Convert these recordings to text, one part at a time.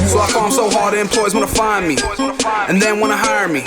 So I farm so hard, the employees wanna find me, and then wanna hire me.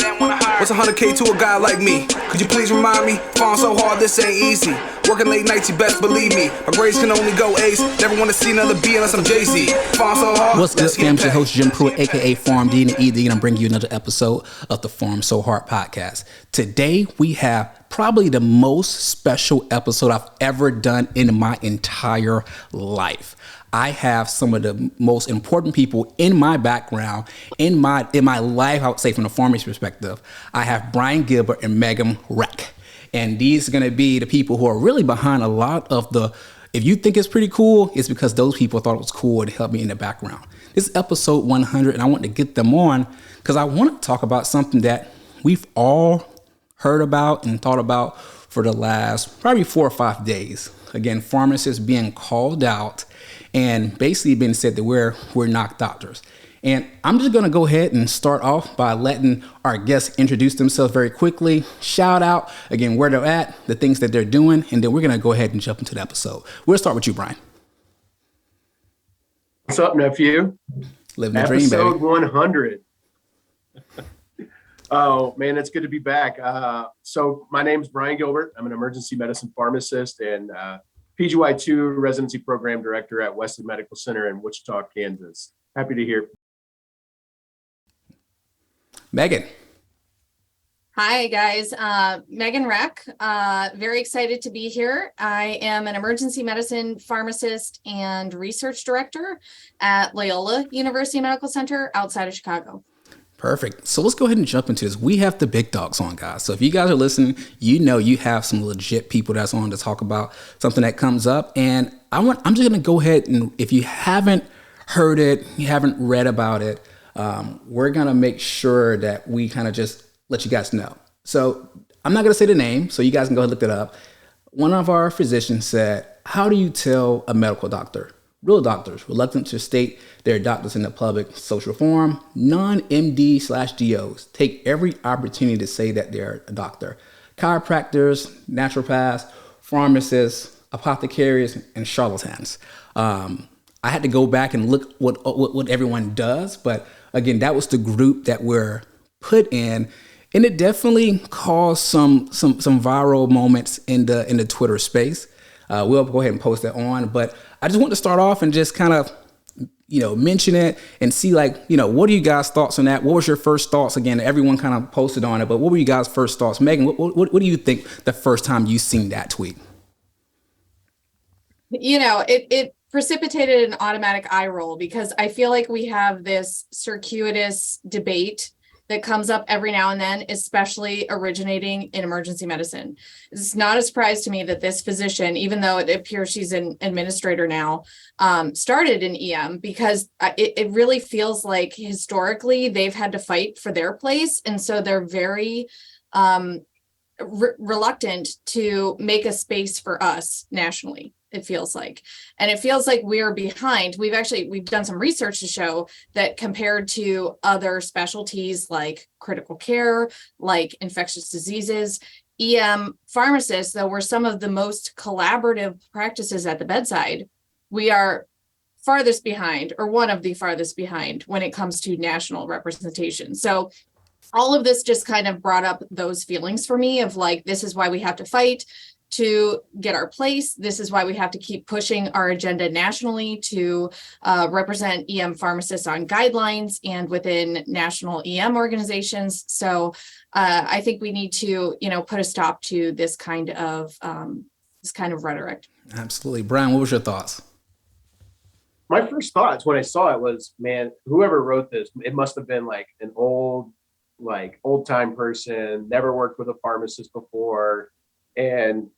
What's 100K to a guy like me? Could you please remind me? Farm so hard, this ain't easy. Working late nights, you best believe me. My grades can only go ace. Never wanna see another B unless I'm Jay-Z. Farm so hard. What's good, fam? It's your host, Jim Pruitt, aka PharmD and ED, and I'm bringing you another episode of the Pharm So Hard Podcast. Today, we have probably the most special episode I've ever done in my entire life. I have some of the most important people in my background, in my life, I would say from the pharmacy perspective. I have Brian Gilbert and Megan Rech. And these are going to be the people who are really behind a lot of the, if you think it's pretty cool, it's because those people thought it was cool and helped me in the background. This is episode 100, and I want to get them on because I want to talk about something that we've all heard about and thought about for the last probably 4 or 5 days. Again, pharmacists being called out and basically being said that we're not doctors. And I'm just going to go ahead and start off by letting our guests introduce themselves very quickly, shout out, again, where they're at, the things that they're doing, and then we're going to go ahead and jump into the episode. We'll start with you, Brian. What's up, nephew? Living the dream, baby. Episode 100. Oh, man, it's good to be back. So my name's Brian Gilbert. I'm an emergency medicine pharmacist and PGY2 residency program director at Weston Medical Center in Wichita, Kansas. Happy to hear. Megan. Hi, guys. Megan Rech. Very excited to be here. I am an emergency medicine pharmacist and research director at Loyola University Medical Center outside of Chicago. Perfect. So let's go ahead and jump into this. We have the big dogs on, guys. So if you guys are listening, you know you have some legit people that's on to talk about something that comes up. And I'm just going to go ahead and, if you haven't heard it, you haven't read about it, we're going to make sure that we kind of just let you guys know. So I'm not going to say the name, so you guys can go ahead and look it up. One of our physicians said, how do you tell a medical doctor? Real doctors, reluctant to state they're doctors in the public social forum, non-MD/DOs take every opportunity to say that they're a doctor. Chiropractors, naturopaths, pharmacists, apothecaries, and charlatans. I had to go back and look what everyone does, but again, that was the group that we're put in, and it definitely caused some viral moments in the Twitter space. We'll go ahead and post that on, but I just want to start off and just kind of, mention it and see what are you guys' thoughts on that? What was your first thoughts? Again, everyone kind of posted on it, but what were you guys' first thoughts? Megan, what do you think the first time you seen that tweet? It precipitated an automatic eye roll because I feel like we have this circuitous debate that comes up every now and then, especially originating in emergency medicine. It's not a surprise to me that this physician, even though it appears she's an administrator now, started in EM because it really feels like historically they've had to fight for their place. And so they're very reluctant to make a space for us nationally. It feels like, and it feels like we're behind. We've done some research to show that compared to other specialties like critical care, like infectious diseases, EM pharmacists, though we're some of the most collaborative practices at the bedside, we are farthest behind, or one of the farthest behind when it comes to national representation. So all of this just kind of brought up those feelings for me of like, this is why we have to fight to get our place. This is why we have to keep pushing our agenda nationally to represent EM pharmacists on guidelines and within national EM organizations. So I think we need to, put a stop to this kind of rhetoric. Absolutely. Brian, what was your thoughts? My first thoughts when I saw it was, man, whoever wrote this, it must have been like an old time person, never worked with a pharmacist before. And,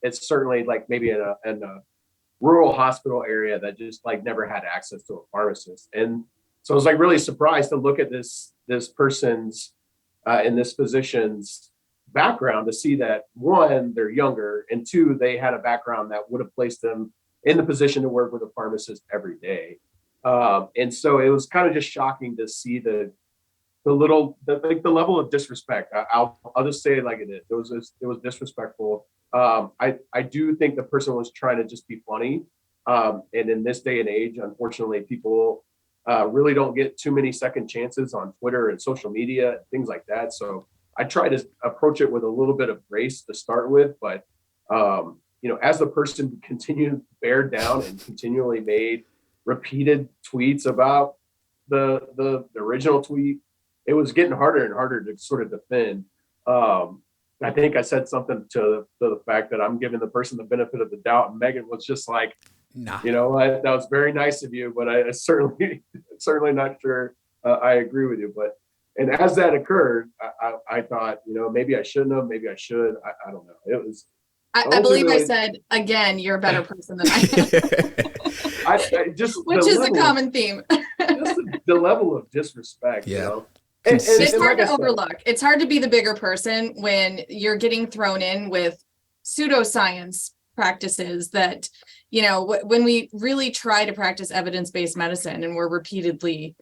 it's certainly like maybe in a rural hospital area that just like never had access to a pharmacist. And so I was like really surprised to look at this person's in this physician's background to see that, one, they're younger, and two, they had a background that would have placed them in the position to work with a pharmacist every day. And so it was kind of just shocking to see the level of disrespect. I'll just say it like it is. It was disrespectful. I do think the person was trying to just be funny. And in this day and age, unfortunately, people really don't get too many second chances on Twitter and social media, things like that. So I try to approach it with a little bit of grace to start with, but as the person continued to bear down and continually made repeated tweets about the original tweet, it was getting harder and harder to sort of defend. I think I said something to the fact that I'm giving the person the benefit of the doubt, and Megan was just like, Nah. that was very nice of you, but I certainly not sure I agree with you. And as that occurred, I thought, maybe I shouldn't have, maybe I should. I don't know. It was. I believe I said, again, you're a better person than I am. Which is a common theme. Just the level of disrespect, It's hard to overlook. It's hard to be the bigger person when you're getting thrown in with pseudoscience practices that, when we really try to practice evidence-based medicine and we're repeatedly,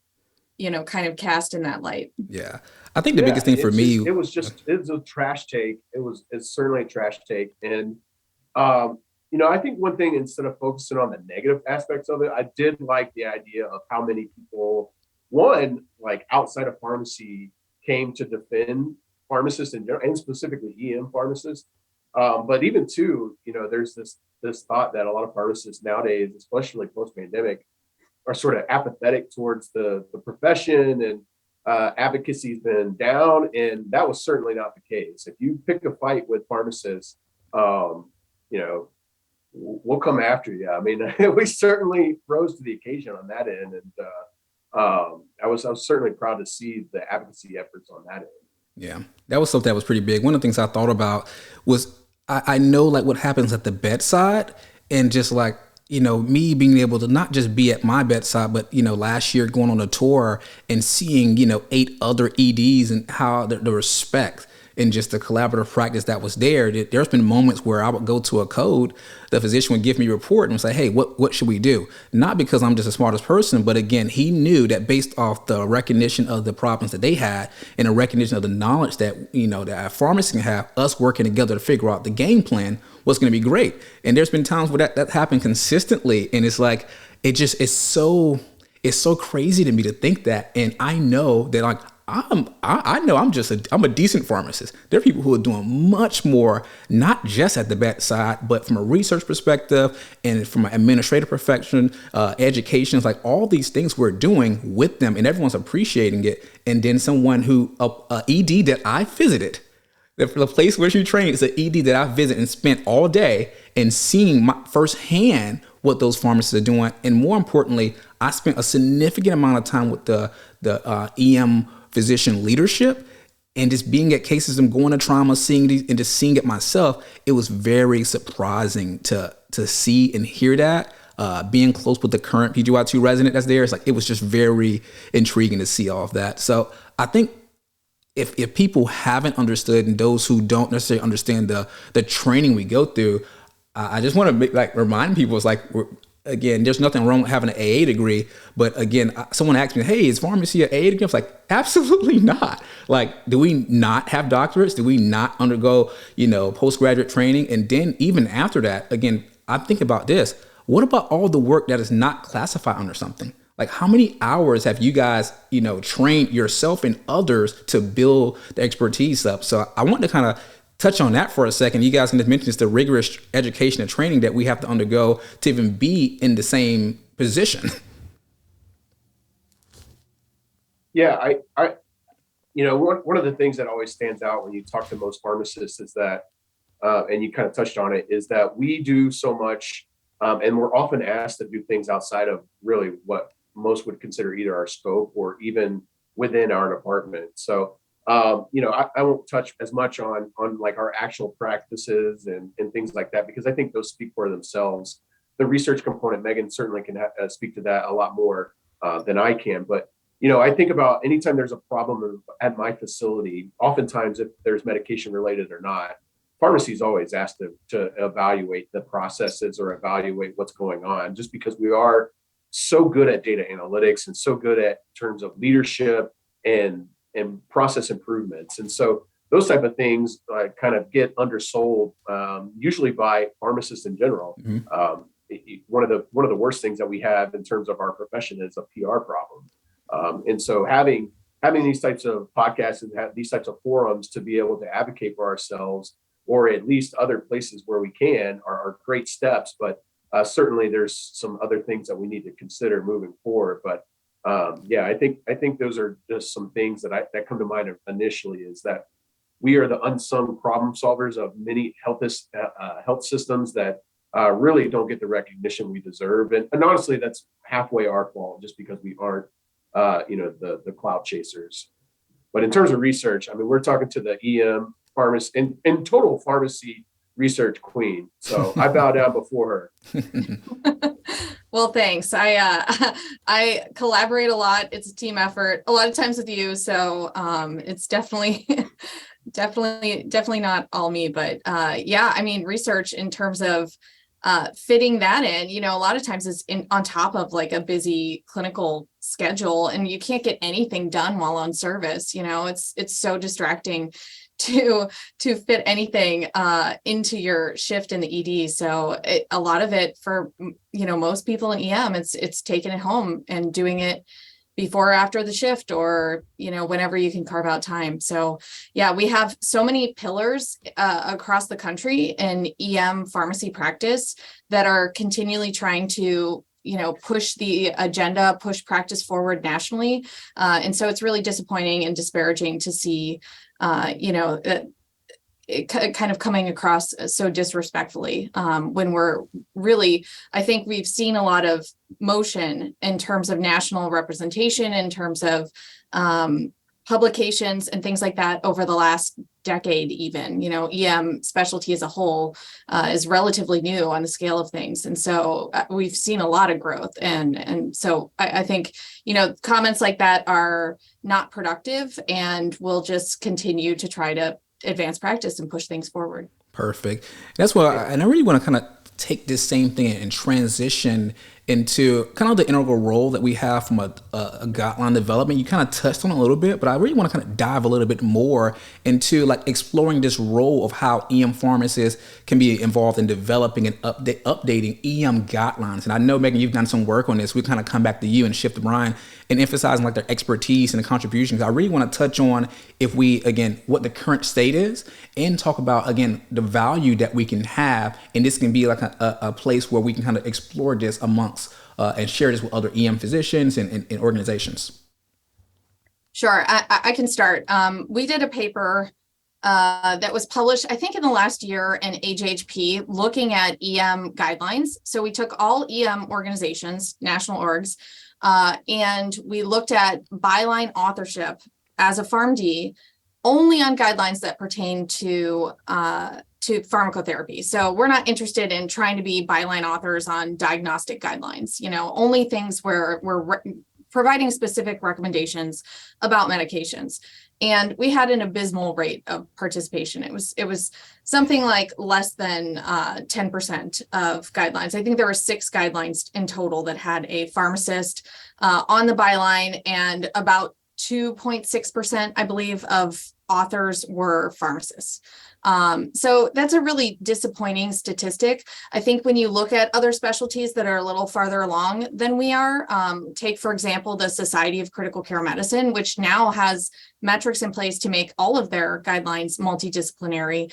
kind of cast in that light. Yeah. I think the biggest thing for me, it was a trash take. It's certainly a trash take. And, I think one thing, instead of focusing on the negative aspects of it, I did like the idea of how many people, one, like outside of pharmacy, came to defend pharmacists in general, and specifically EM pharmacists. But even two, there's this thought that a lot of pharmacists nowadays, especially post-pandemic, are sort of apathetic towards the profession, and advocacy's been down, and that was certainly not the case. If you pick a fight with pharmacists, we'll come after you. I mean, we certainly rose to the occasion on that end, and I was certainly proud to see the advocacy efforts on that end. Yeah, that was something that was pretty big. One of the things I thought about was I know like what happens at the bedside, and just like, me being able to not just be at my bedside, but, last year going on a tour and seeing, 8 other EDs and how the respect and just the collaborative practice that was there. There's been moments where I would go to a code, the physician would give me a report and say, hey, what should we do? Not because I'm just the smartest person, but again, he knew that based off the recognition of the problems that they had and a recognition of the knowledge that, that a pharmacist can have, us working together to figure out the game plan was going to be great. And there's been times where that happened consistently. And it's like, it's so crazy to me to think that. And I know that like, I'm a decent pharmacist. There are people who are doing much more, not just at the bedside, but from a research perspective and from an administrative profession, education, it's like all these things we're doing with them and everyone's appreciating it. And then someone who, ED that I visited, the place where she trained is an ED that I visited and spent all day and seeing firsthand what those pharmacists are doing. And more importantly, I spent a significant amount of time with the EM physician leadership, and just being at cases and going to trauma, seeing these and just seeing it myself, it was very surprising to see and hear that. Being close with the current PGY2 resident that's there, it was just very intriguing to see all of that. So I think if people haven't understood, and those who don't necessarily understand the training we go through, I just want to remind people, again, there's nothing wrong with having an AA degree, but again, someone asked me, hey, is pharmacy an AA degree? I was like, absolutely not. Do we not have doctorates? Do we not undergo, postgraduate training? And then even after that, again, I think about this. What about all the work that is not classified under something? How many hours have you guys, trained yourself and others to build the expertise up? So I want to kind of touch on that for a second. You guys can just mention just the rigorous education and training that we have to undergo to even be in the same position. Yeah, I one of the things that always stands out when you talk to most pharmacists is that, and you kind of touched on it, is that we do so much, and we're often asked to do things outside of really what most would consider either our scope or even within our department. So I won't touch as much on our actual practices and things like that, because I think those speak for themselves. The research component, Megan certainly can speak to that a lot more than I can. But, I think about anytime there's a problem at my facility, oftentimes if there's medication related or not, pharmacy is always asked to evaluate the processes or evaluate what's going on, just because we are so good at data analytics and so good at terms of leadership and process improvements. And so those type of things kind of get undersold, usually by pharmacists in general. Mm-hmm. one of the worst things that we have in terms of our profession is a PR problem. And so having these types of podcasts and have these types of forums to be able to advocate for ourselves, or at least other places where we can, are great steps. But certainly there's some other things that we need to consider moving forward. But I think those are just some things that come to mind initially, is that we are the unsung problem solvers of many health systems that really don't get the recognition we deserve. And honestly, that's halfway our fault, just because we aren't, the cloud chasers. But in terms of research, I mean, we're talking to the EM pharmacist and total pharmacy research queen. So I bow down before her. Well, thanks. I collaborate a lot. It's a team effort a lot of times with you. So it's definitely not all me, but I mean, research in terms of fitting that in, a lot of times it's on top of like a busy clinical schedule, and you can't get anything done while on service. It's so distracting to fit anything into your shift in the ED. So a lot of it for, most people in EM, it's taking it home and doing it before or after the shift, or, whenever you can carve out time. So yeah, we have so many pillars across the country in EM pharmacy practice that are continually trying to, push the agenda, push practice forward nationally. And so it's really disappointing and disparaging to see, it kind of coming across so disrespectfully when we're really, I think we've seen a lot of motion in terms of national representation, in terms of publications and things like that over the last decade. Even, EM specialty as a whole is relatively new on the scale of things. And so we've seen a lot of growth. And so I think, comments like that are not productive, and we'll just continue to try to advance practice and push things forward. Perfect. That's what and I really want to kind of take this same thing and transition into kind of the integral role that we have from a guideline development. You kind of touched on it a little bit, but I really want to kind of dive a little bit more into like exploring this role of how EM pharmacists can be involved in developing and updating EM guidelines. And I know, Megan, you've done some work on this. We kind of come back to you and shift to Brian and emphasizing like their expertise and the contributions. I really want to touch on what the current state is, and talk about, again, the value that we can have. And this can be like a place where we can kind of explore this amongst and share this with other EM physicians and organizations. Sure, I can start. We did a paper that was published, I think, in the last year in AJHP, looking at EM guidelines. So we took all EM organizations, national orgs, and we looked at byline authorship as a PharmD only on guidelines that pertain to pharmacotherapy. So we're not interested in trying to be byline authors on diagnostic guidelines, only things where we're providing specific recommendations about medications. And we had an abysmal rate of participation. It was something like less than 10% of guidelines. I think there were 6 guidelines in total that had a pharmacist on the byline, and about 2.6%, I believe, of authors were pharmacists. So that's a really disappointing statistic. I think when you look at other specialties that are a little farther along than we are, take, for example, the Society of Critical Care Medicine, which now has metrics in place to make all of their guidelines multidisciplinary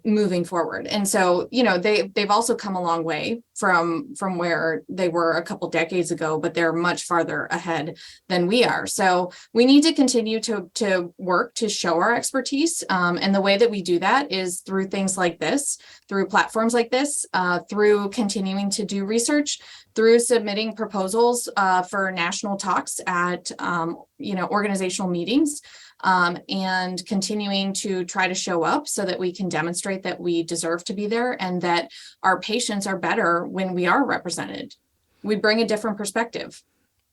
moving forward. And so, they've also come a long way from where they were a couple decades ago, but they're much farther ahead than we are. So we need to continue to work to show our expertise. And the way that we do that is through things like this, through platforms like this, through continuing to do research, through submitting proposals for national talks at organizational meetings, and continuing to try to show up so that we can demonstrate that we deserve to be there and that our patients are better when we are represented. We bring a different perspective.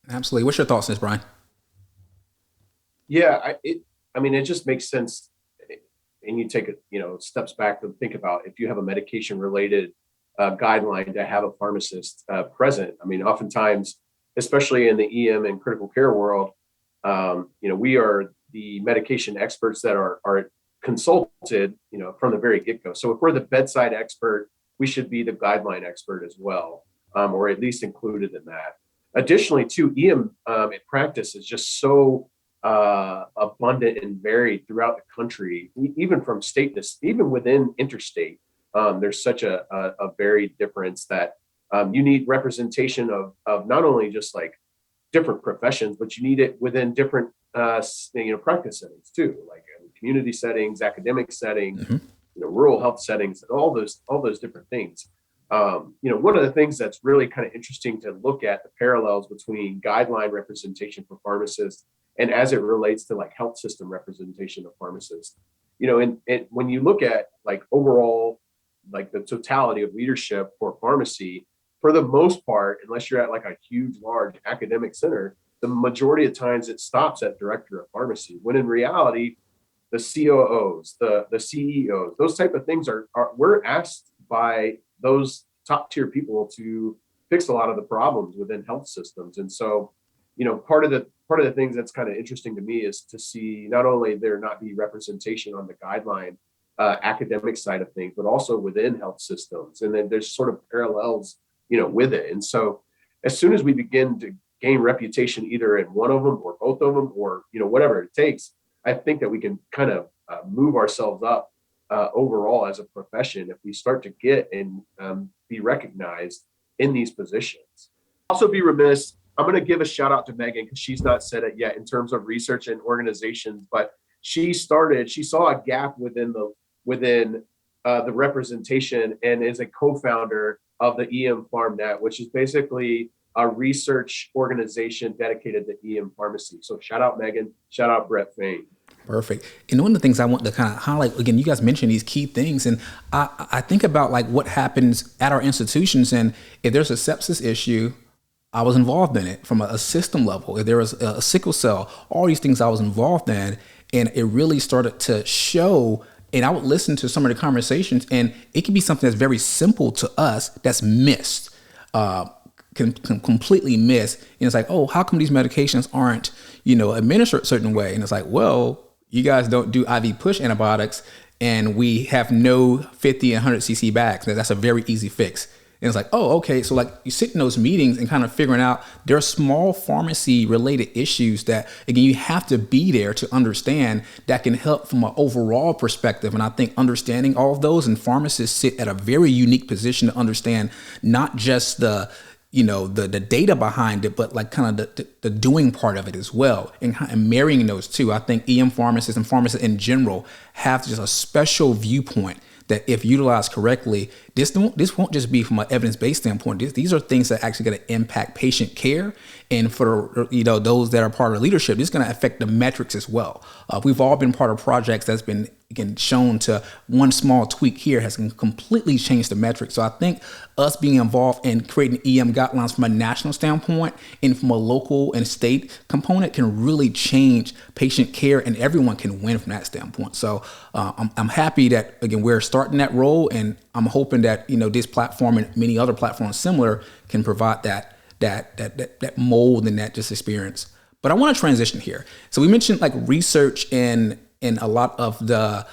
Absolutely. What's your thoughts on this, Brian? Yeah, it just makes sense. And you take steps back to think about, if you have a medication related guideline, to have a pharmacist present. I mean, oftentimes, especially in the EM and critical care world, we are the medication experts that are consulted, from the very get-go. So if we're the bedside expert we should be the guideline expert as well, or at least included in that. Additionally, too, EM in practice is just so abundant and varied throughout the country, even from state to even within interstate. There's such a varied difference that you need representation of not only just like different professions, but you need it within different practice settings too, like community settings, academic settings, rural health settings, and all those different things. One of the things that's really kind of interesting to look at the parallels between guideline representation for pharmacists and as it relates to like health system representation of pharmacists. And when you look at like overall, like the totality of leadership for pharmacy, for the most part, unless you're at like a huge, large academic center, the majority of times it stops at director of pharmacy, when in reality, the COOs, the CEOs, those type of things are we're asked by those top tier people to fix a lot of the problems within health systems. And so, part of the things that's kind of interesting to me is to see not only there not be representation on the guideline academic side of things, but also within health systems. And then there's sort of parallels, with it. And so as soon as we begin to gain reputation, either in one of them or both of them, or, whatever it takes, I think that we can kind of move ourselves up overall as a profession if we start to get and be recognized in these positions. Also be remiss, I'm going to give a shout out to Megan because she's not said it yet in terms of research and organizations, but she saw a gap within the representation and is a co-founder of the EM PharmNet, which is basically a research organization dedicated to EM pharmacy. So shout out Megan, shout out Brett Fain. Perfect. And one of the things I want to kind of highlight, again, you guys mentioned these key things, and I think about like what happens at our institutions, and if there's a sepsis issue, I was involved in it from a system level. If there was a sickle cell, all these things I was involved in, and it really started to show. And I would listen to some of the conversations, and it can be something that's very simple to us that's missed, completely missed. And it's like, oh, how come these medications aren't, administered a certain way? And it's like, well, you guys don't do IV push antibiotics, and we have no 50 and 100 cc bags. That's a very easy fix. And it's like, oh, okay. So like you sit in those meetings and kind of figuring out there are small pharmacy related issues that, again, you have to be there to understand that can help from an overall perspective. And I think understanding all of those, and pharmacists sit at a very unique position to understand not just the data behind it, but like kind of the doing part of it as well, and marrying those two. I think EM pharmacists and pharmacists in general have just a special viewpoint that if utilized correctly, this won't just be from an evidence-based standpoint. These are things that are actually going to impact patient care. And for those that are part of leadership, it's going to affect the metrics as well. We've all been part of projects that's been, again, shown to one small tweak here has completely changed the metrics. So I think us being involved in creating EM guidelines from a national standpoint and from a local and state component can really change patient care, and everyone can win from that standpoint. So I'm happy that, again, we're starting that role, and I'm hoping that this platform and many other platforms similar can provide that mold and that just experience. But I want to transition here. So we mentioned like research and a lot of the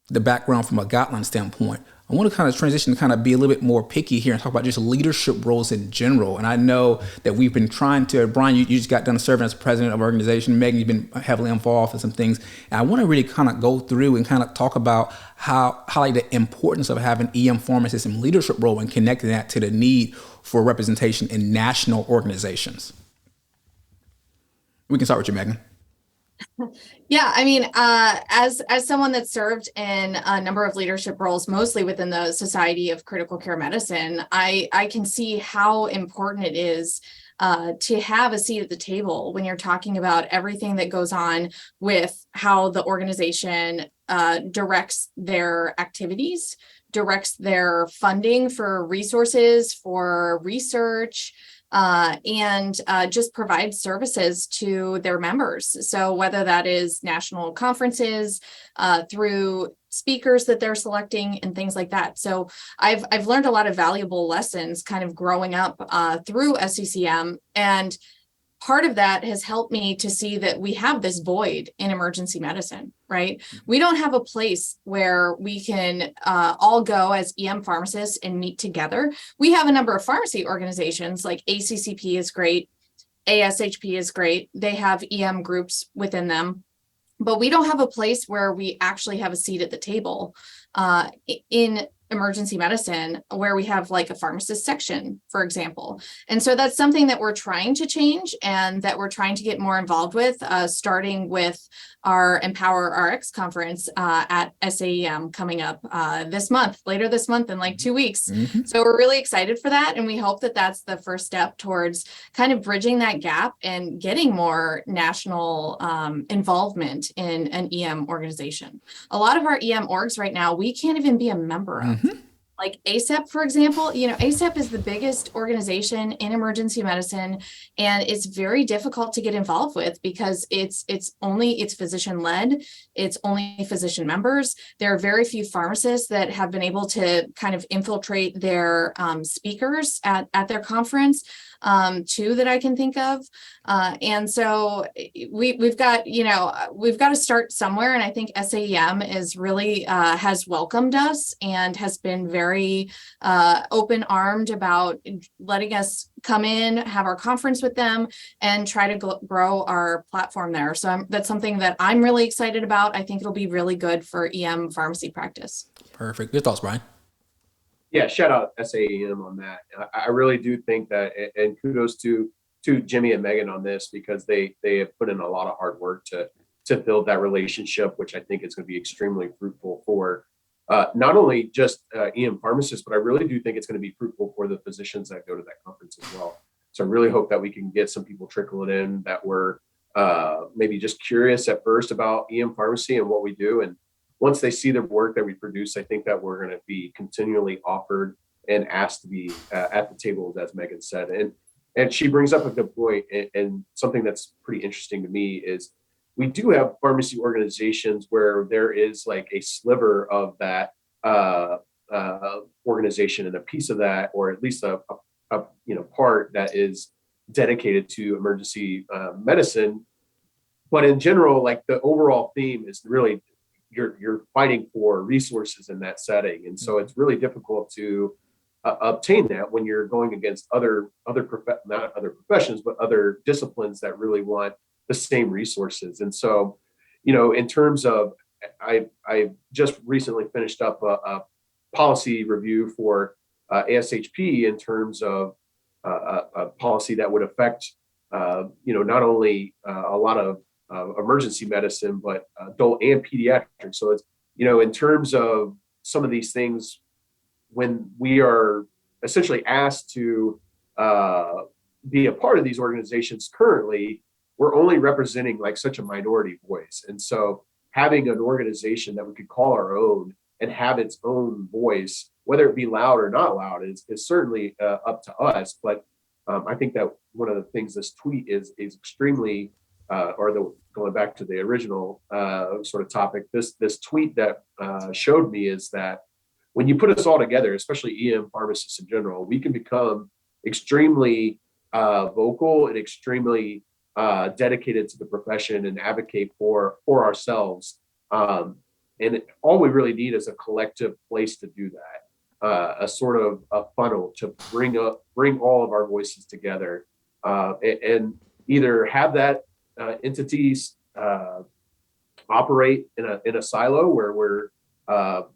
background from a guideline standpoint. I want to kind of transition to kind of be a little bit more picky here and talk about just leadership roles in general. And I know that we've been trying to, Brian, you just got done serving as president of our organization. Megan, you've been heavily involved in some things. And I want to really kind of go through and kind of talk about highlight the importance of having EM pharmacists in leadership role and connecting that to the need for representation in national organizations. We can start with you, Megan. Yeah, I mean, as someone that served in a number of leadership roles, mostly within the Society of Critical Care Medicine, I can see how important it is to have a seat at the table when you're talking about everything that goes on with how the organization directs their activities, directs their funding for resources, for research, and just provide services to their members. So whether that is national conferences, through speakers that they're selecting and things like that. So I've learned a lot of valuable lessons kind of growing up through SCCM. And part of that has helped me to see that we have this void in emergency medicine, right? We don't have a place where we can all go as EM pharmacists and meet together. We have a number of pharmacy organizations, like ACCP is great, ASHP is great. They have EM groups within them, but we don't have a place where we actually have a seat at the table in emergency medicine, where we have like a pharmacist section, for example. And so that's something that we're trying to change and that we're trying to get more involved with, starting with our EMPoweRx Conference at SAEM coming up later this month in like 2 weeks. Mm-hmm. So we're really excited for that. And we hope that that's the first step towards kind of bridging that gap and getting more national involvement in an EM organization. A lot of our EM orgs right now, we can't even be a member of. Mm-hmm. Like ACEP, for example, ACEP is the biggest organization in emergency medicine, and it's very difficult to get involved with because it's physician led. It's only physician members. There are very few pharmacists that have been able to kind of infiltrate their speakers at their conference. Two that I can think of. And so we've got to start somewhere. And I think SAEM is really has welcomed us and has been very open-armed about letting us come in, have our conference with them, and try to grow our platform there. So that's something that I'm really excited about. I think it'll be really good for EM pharmacy practice. Perfect. Your thoughts, Brian? Yeah, shout out SAEM on that. I really do think that, and kudos to Jimmy and Megan on this, because they have put in a lot of hard work to build that relationship, which I think is going to be extremely fruitful for not only just EM pharmacists, but I really do think it's going to be fruitful for the physicians that go to that conference as well. So I really hope that we can get some people trickling in that were maybe just curious at first about EM pharmacy and what we do. And once they see the work that we produce, I think that we're going to be continually offered and asked to be at the table, as Megan said. And she brings up a good point, and something that's pretty interesting to me is we do have pharmacy organizations where there is like a sliver of that organization and a piece of that, or at least a part that is dedicated to emergency medicine. But in general, like the overall theme is really you're fighting for resources in that setting. And so it's really difficult to obtain that when you're going against not other professions, but other disciplines that really want the same resources. And so, in terms of, I just recently finished up a policy review for ASHP in terms of a policy that would affect, not only a lot of emergency medicine, but adult and pediatric. So it's, in terms of some of these things, when we are essentially asked to be a part of these organizations currently, we're only representing like such a minority voice. And so having an organization that we could call our own and have its own voice, whether it be loud or not loud, is certainly up to us. But I think that one of the things this tweet is extremely going back to the original sort of topic, this tweet that showed me is that when you put us all together, especially EM pharmacists in general, we can become extremely vocal and extremely dedicated to the profession and advocate for ourselves. And all we really need is a collective place to do that, a sort of a funnel to bring all of our voices together, and either have that entities operate in a silo where we're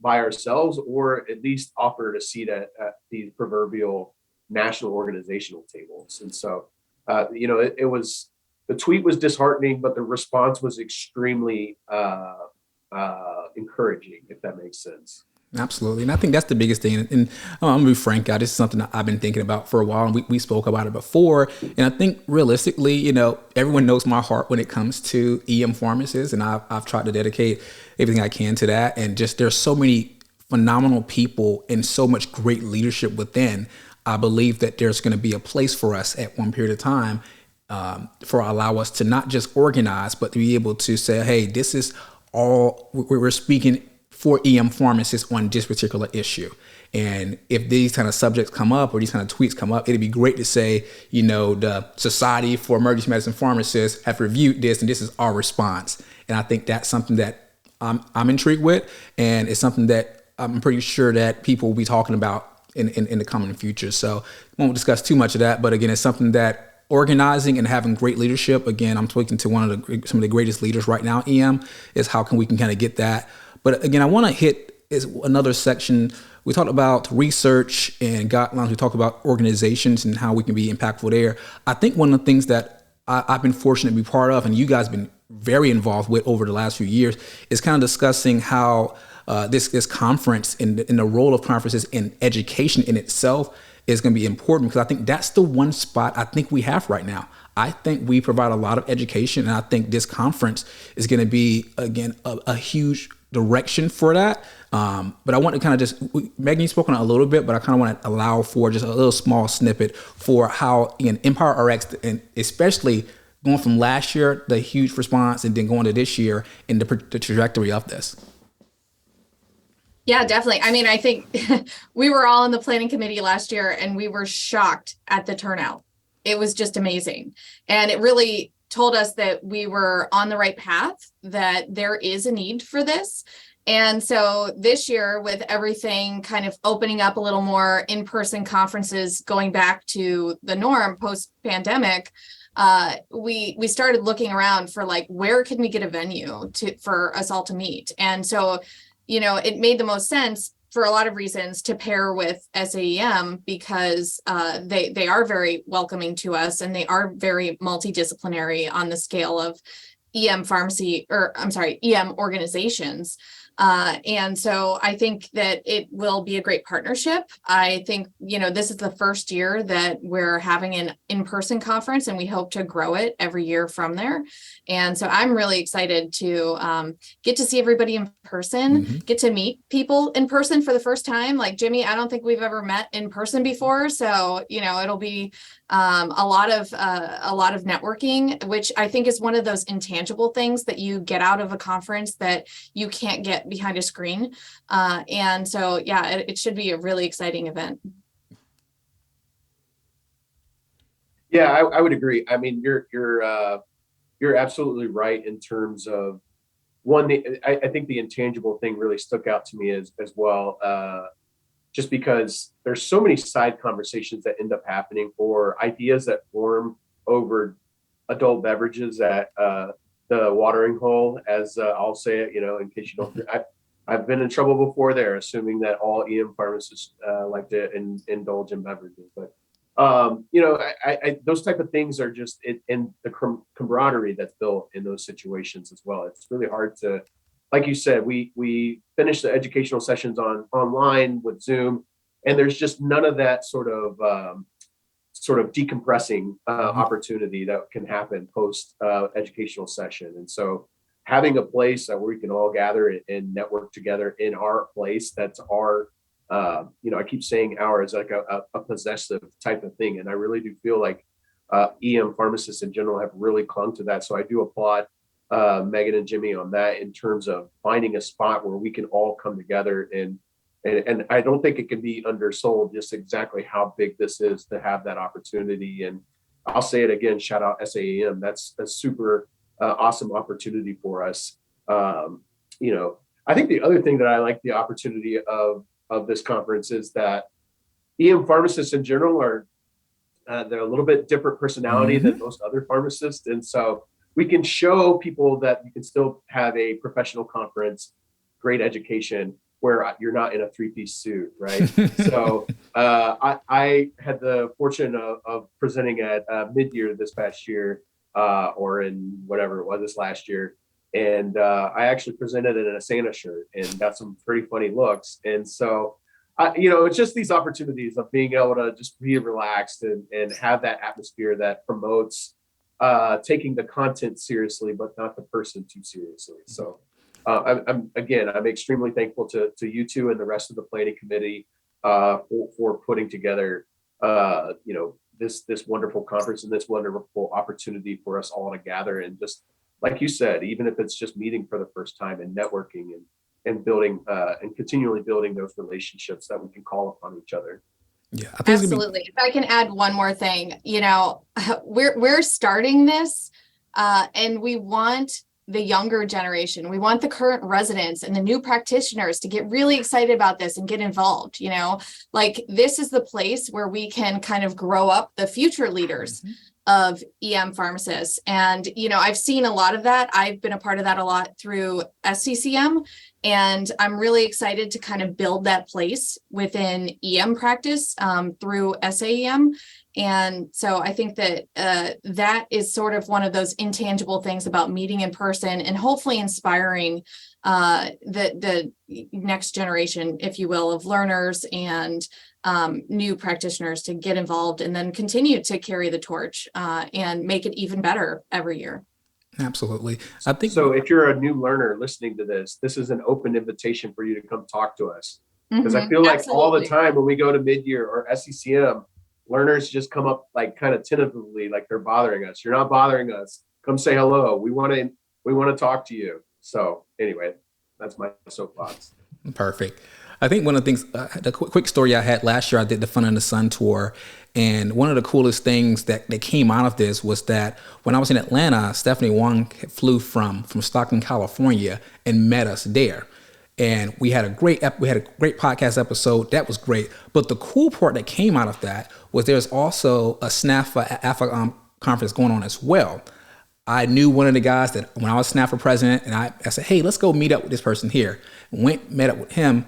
by ourselves, or at least offered a seat at the proverbial national organizational tables. And so, it was, the tweet was disheartening, but the response was extremely encouraging, if that makes sense. Absolutely. And I think that's the biggest thing. And I'm going to be frank, this is something that I've been thinking about for a while. And we spoke about it before. And I think realistically, everyone knows my heart when it comes to EM pharmacists. And I've tried to dedicate everything I can to that. And just there's so many phenomenal people and so much great leadership within. I believe that there's going to be a place for us at one period of time allow us to not just organize, but to be able to say, hey, this is all we're speaking for EM pharmacists on this particular issue. And if these kind of subjects come up or these kind of tweets come up, it'd be great to say, the Society for Emergency Medicine Pharmacists have reviewed this and this is our response. And I think that's something that I'm intrigued with, and it's something that I'm pretty sure that people will be talking about in the coming future. So we won't discuss too much of that, but again, it's something that organizing and having great leadership. Again, I'm speaking to some of the greatest leaders right now, EM, is how can we can kind of get that. But again, I want to hit is another section. We talked about research and guidelines. We talked about organizations and how we can be impactful there. I think one of the things that I've been fortunate to be part of, and you guys have been very involved with over the last few years, is kind of discussing how this conference and the role of conferences in education in itself is going to be important, because I think that's the one spot I think we have right now. I think we provide a lot of education, and I think this conference is going to be, again, a huge direction for that. But I want to kind of just, Megan, you've spoken a little bit, but I kind of want to allow for just a little small snippet for how, again, EMPoweRx, and especially going from last year, the huge response, and then going to this year and the trajectory of this. Yeah, definitely. I mean, I think we were all in the planning committee last year and we were shocked at the turnout. It was just amazing. And it really told us that we were on the right path, that there is a need for this. And so this year, with everything kind of opening up a little more, in-person conferences going back to the norm post-pandemic, we started looking around for where can we get a venue for us all to meet. And so it made the most sense for a lot of reasons to pair with SAEM, because they are very welcoming to us, and they are very multidisciplinary on the scale of EM organizations. And so I think that it will be a great partnership. I think, this is the first year that we're having an in-person conference, and we hope to grow it every year from there. And so I'm really excited to get to see everybody in person, get to meet people in person for the first time. Like Jimmy, I don't think we've ever met in person before. So, it'll be a lot of networking, which I think is one of those intangible things that you get out of a conference that you can't get behind a screen. And so, yeah, it should be a really exciting event. Yeah, I would agree. I mean, you're absolutely right in terms of I think the intangible thing really stuck out to me as well. Just because there's so many side conversations that end up happening, or ideas that form over adult beverages at the watering hole, as I'll say it, in case you don't. I've been in trouble before there, assuming that all EM pharmacists like to indulge in beverages. But, those type of things are just in the camaraderie that's built in those situations as well. It's really hard to, like you said, we finished the educational sessions online with Zoom, and there's just none of that sort of decompressing opportunity that can happen post educational session. And so having a place where we can all gather and network together in our place, that's our, I keep saying our is like a possessive type of thing. And I really do feel like EM pharmacists in general have really clung to that. So I do applaud Megan and Jimmy on that, in terms of finding a spot where we can all come together, and I don't think it can be undersold just exactly how big this is to have that opportunity. And I'll say it again, shout out SAEM. That's a super awesome opportunity for us. I think the other thing that I like the opportunity of this conference is that EM pharmacists in general are they're a little bit different personality than most other pharmacists, and so we can show people that you can still have a professional conference, great education, where you're not in a three-piece suit, right? So I had the fortune of presenting at mid-year this past year, or in whatever it was this last year. And I actually presented in a Santa shirt and got some pretty funny looks. And so, it's just these opportunities of being able to just be relaxed and have that atmosphere that promotes taking the content seriously, but not the person too seriously. So I'm extremely thankful to you two and the rest of the planning committee for putting together, this wonderful conference and this wonderful opportunity for us all to gather. And just like you said, even if it's just meeting for the first time and networking and building and continually building those relationships that we can call upon each other. Yeah, I think absolutely. If I can add one more thing, we're starting this and we want the younger generation, we want the current residents and the new practitioners to get really excited about this and get involved. Like this is the place where we can kind of grow up the future leaders of EM pharmacists. And, I've seen a lot of that. I've been a part of that a lot through SCCM. And I'm really excited to kind of build that place within EM practice through SAEM. And so I think that that is sort of one of those intangible things about meeting in person and hopefully inspiring the next generation, if you will, of learners and new practitioners to get involved and then continue to carry the torch and make it even better every year. Absolutely. I think so. If you're a new learner listening to this is an open invitation for you to come talk to us. Because I feel like all the time when we go to mid-year or SCCM, learners just come up like kind of tentatively, like they're bothering us. You're not bothering us. Come say hello. We want to talk to you. So anyway, that's my soapbox. Perfect. I think one of the things, the quick story I had last year, I did the Fun in the Sun tour. And one of the coolest things that came out of this was that when I was in Atlanta, Stephanie Wong flew from Stockton, California and met us there. And we had a great podcast episode. That was great. But the cool part that came out of that was there's also a SNAFA conference going on as well. I knew one of the guys that when I was SNAFA president, and I said, hey, let's go meet up with this person here. Met up with him.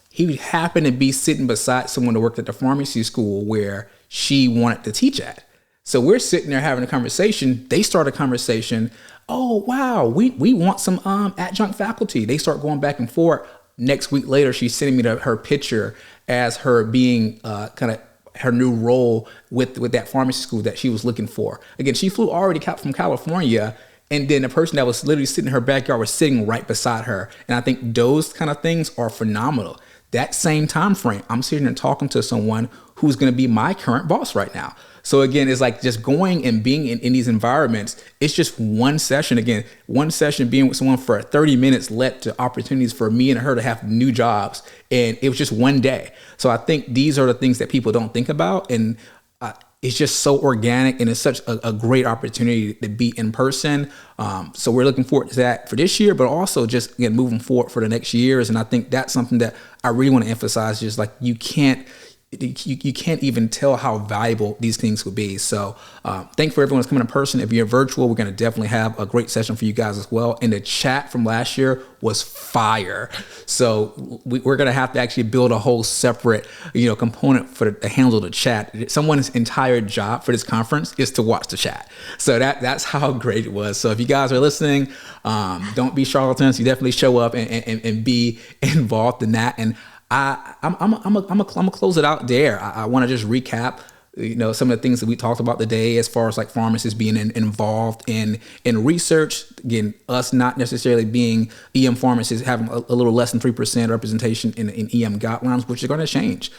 He happened to be sitting beside someone that worked at the pharmacy school where she wanted to teach at. So we're sitting there having a conversation. They start a conversation. Oh, wow, we want some adjunct faculty. They start going back and forth. Next week later, she's sending me her picture as her being kind of her new role with that pharmacy school that she was looking for. Again, she flew already from California. And then the person that was literally sitting in her backyard was sitting right beside her. And I think those kind of things are phenomenal. That same time frame, I'm sitting and talking to someone who's going to be my current boss right now. So again, it's like just going and being in these environments. It's just one session. Again, one session being with someone for 30 minutes led to opportunities for me and her to have new jobs. And it was just one day. So I think these are the things that people don't think about. And it's just so organic and it's such a great opportunity to be in person. So we're looking forward to that for this year, but also just again, moving forward for the next years. And I think that's something that I really want to emphasize, just like you can't even tell how valuable these things would be. So thank you for everyone that's coming in person. If you're virtual, we're going to definitely have a great session for you guys as well. And the chat from last year was fire. So we're going to have to actually build a whole separate, component to handle the chat. Someone's entire job for this conference is to watch the chat. So that's how great it was. So if you guys are listening, don't be charlatans. You definitely show up and be involved in that. And I'm gonna close it out there. I want to just recap, some of the things that we talked about today, as far as like pharmacists being involved in research. Again, us not necessarily being EM pharmacists, having a little less than 3% representation in EM guidelines, which is going to change.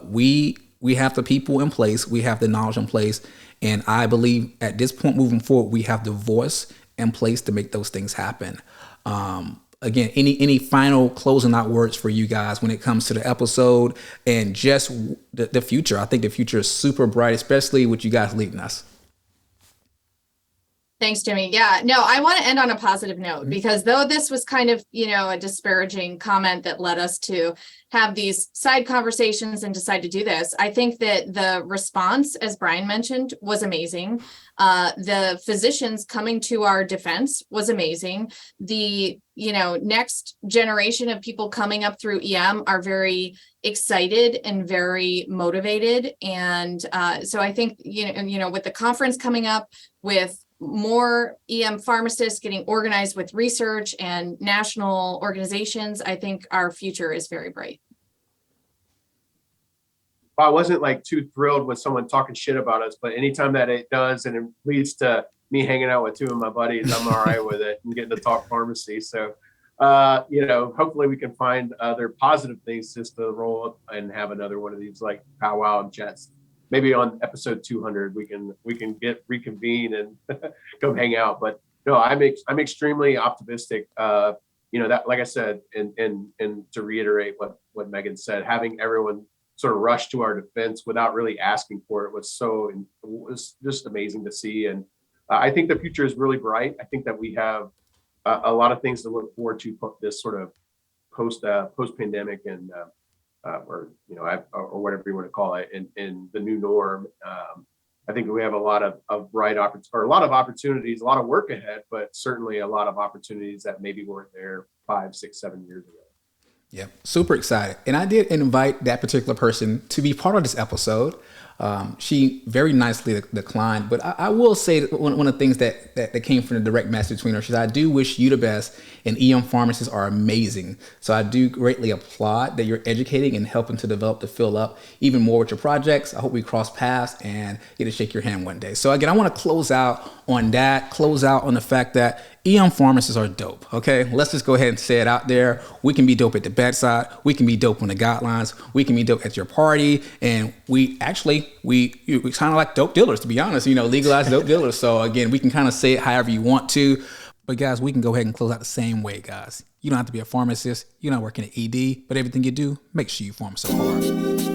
We have the people in place, we have the knowledge in place, and I believe at this point moving forward, we have the voice in place to make those things happen. Again, any final closing out words for you guys when it comes to the episode and just the future? I think the future is super bright, especially with you guys leading us. Thanks, Jimmy. Yeah, no, I want to end on a positive note because though this was kind of, a disparaging comment that led us to have these side conversations and decide to do this, I think that the response, as Brian mentioned, was amazing. The physicians coming to our defense was amazing. The, next generation of people coming up through EM are very excited and very motivated. And so I think, with the conference coming up, with more EM pharmacists getting organized with research and national organizations, I think our future is very bright. Well, I wasn't too thrilled with someone talking shit about us, but anytime that it does and it leads to me hanging out with two of my buddies, I'm all right with it and getting to talk pharmacy. So, hopefully we can find other positive things just to roll up and have another one of these powwow and chats. Maybe on episode 200, we can reconvene and come hang out. But no, I'm extremely optimistic. that, like I said, and to reiterate what Megan said, having everyone sort of rush to our defense without really asking for it was just amazing to see. And I think the future is really bright. I think that we have a lot of things to look forward to this sort of post pandemic and or whatever you want to call it in the new norm. I think we have a lot of bright a lot of opportunities, a lot of work ahead, but certainly a lot of opportunities that maybe weren't there 5, 6, 7 years ago. Yeah, super excited. And I did invite that particular person to be part of this episode. She very nicely declined, but I will say that one of the things that came from the direct message between her, she said, I do wish you the best, and EM pharmacists are amazing. So I do greatly applaud that you're educating and helping to develop the fill up even more with your projects. I hope we cross paths and get to shake your hand one day. So again, I want to close out on the fact that EM pharmacists are dope. Okay, let's just go ahead and say it out there. We can be dope at the bedside. We can be dope on the guidelines. We can be dope at your party. And we kind of like dope dealers, to be honest, legalized dope dealers. So again, we can kind of say it however you want to. But guys, we can go ahead and close out the same way, guys. You don't have to be a pharmacist. You're not working at ED, but everything you do, make sure you pharm so hard.